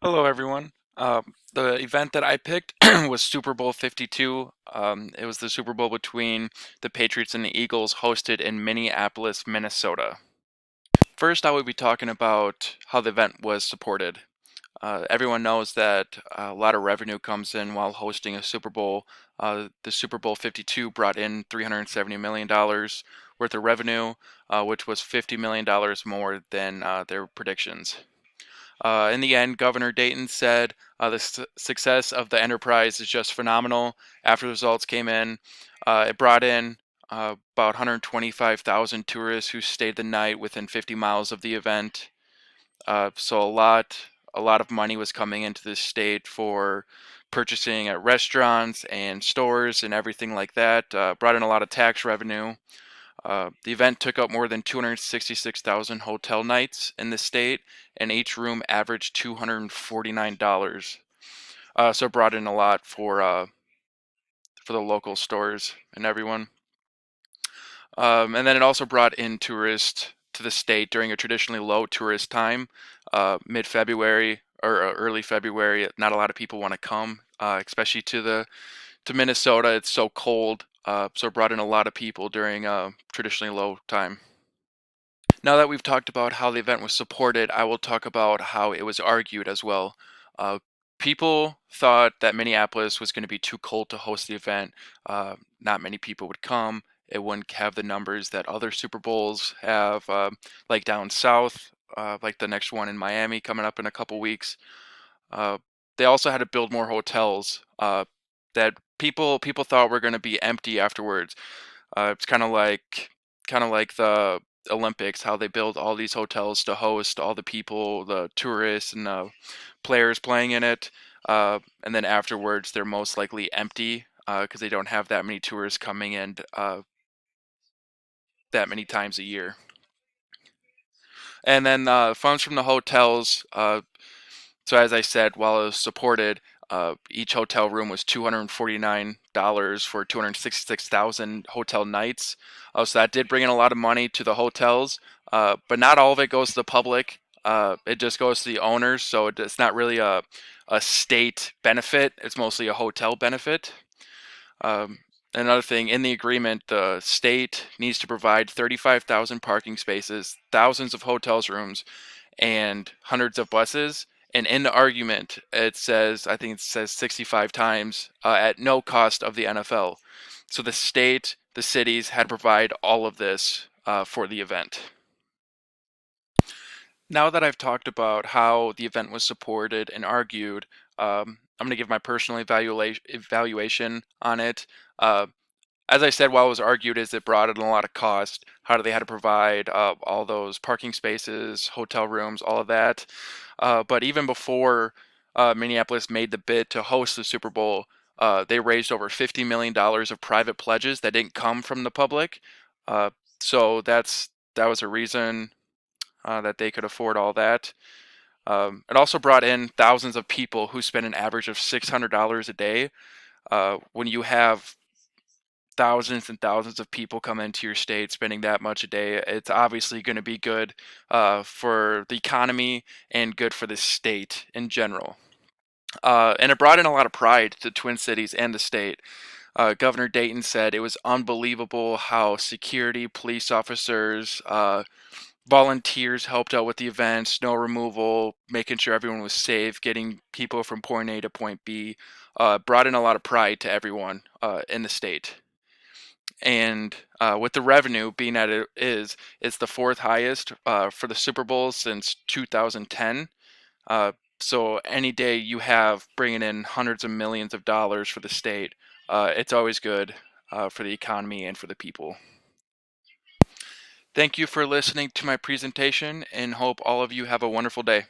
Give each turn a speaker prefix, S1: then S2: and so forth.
S1: Hello, everyone. The event that I picked was Super Bowl 52. It was the Super Bowl between the Patriots and the Eagles, hosted in Minneapolis, Minnesota. First, I will be talking about how the event was supported. Everyone knows that a lot of revenue comes in while hosting a Super Bowl. The Super Bowl 52 brought in $370 million worth of revenue, which was $50 million more than their predictions. In the end, Governor Dayton said the success of the enterprise is just phenomenal. After the results came in, it brought in about 125,000 tourists who stayed the night within 50 miles of the event. So a lot of money was coming into the state for purchasing at restaurants and stores and everything like that. Brought in a lot of tax revenue. The event took up more than 266,000 hotel nights in the state, and each room averaged $249. So it brought in a lot for the local stores and everyone. And then it also brought in tourists to the state during a traditionally low tourist time, mid-February or early February. Not a lot of people want to come, especially to Minnesota. It's so cold, so it brought in a lot of people during a traditionally low time. Now that we've talked about how the event was supported, I will talk about how it was argued as well. Uh, People thought that Minneapolis was going to be too cold to host the event. Not many people would come. It wouldn't have the numbers that other Super Bowls have, like down south, like the next one in Miami coming up in a couple weeks. Uh, they also had to build more hotels that people thought were going to be empty afterwards. It's kind of like the Olympics, how they build all these hotels to host all the people, the tourists, and the players playing in it. And then afterwards, they're most likely empty because they don't have that many tourists coming in that many times a year. And then funds from the hotels. So as I said, while it was supported, each hotel room was $249 for 266,000 hotel nights. So that did bring in a lot of money to the hotels, but not all of it goes to the public. It just goes to the owners, so it's not really a state benefit. It's mostly a hotel benefit. Um, Another thing, in the agreement, the state needs to provide 35,000 parking spaces, thousands of hotels rooms, and hundreds of buses. And in the argument, it says, I think it says 65 times, at no cost of the NFL. So the state, the cities had to provide all of this for the event. Now that I've talked about how the event was supported and argued, I'm going to give my personal evaluation on it. Uh, as I said, while it was argued, is it brought in a lot of cost. How do they had to provide all those parking spaces, hotel rooms, all of that. But even before Minneapolis made the bid to host the Super Bowl, they raised over $50 million of private pledges that didn't come from the public. Uh, so that was a reason that they could afford all that. It also brought in thousands of people who spent an average of $600 a day. When you have thousands and thousands of people come into your state spending that much a day, it's obviously going to be good for the economy and good for the state in general. And it brought in a lot of pride to Twin Cities and the state. Governor Dayton said it was unbelievable how security, police officers, volunteers helped out with the event, snow removal, making sure everyone was safe, getting people from point A to point B. Brought in a lot of pride to everyone in the state. And with the revenue being that it is, it's the fourth highest for the Super Bowl since 2010. Uh, so any day you have bringing in hundreds of millions of dollars for the state, it's always good for the economy and for the people. Thank you for listening to my presentation and hope all of you have a wonderful day.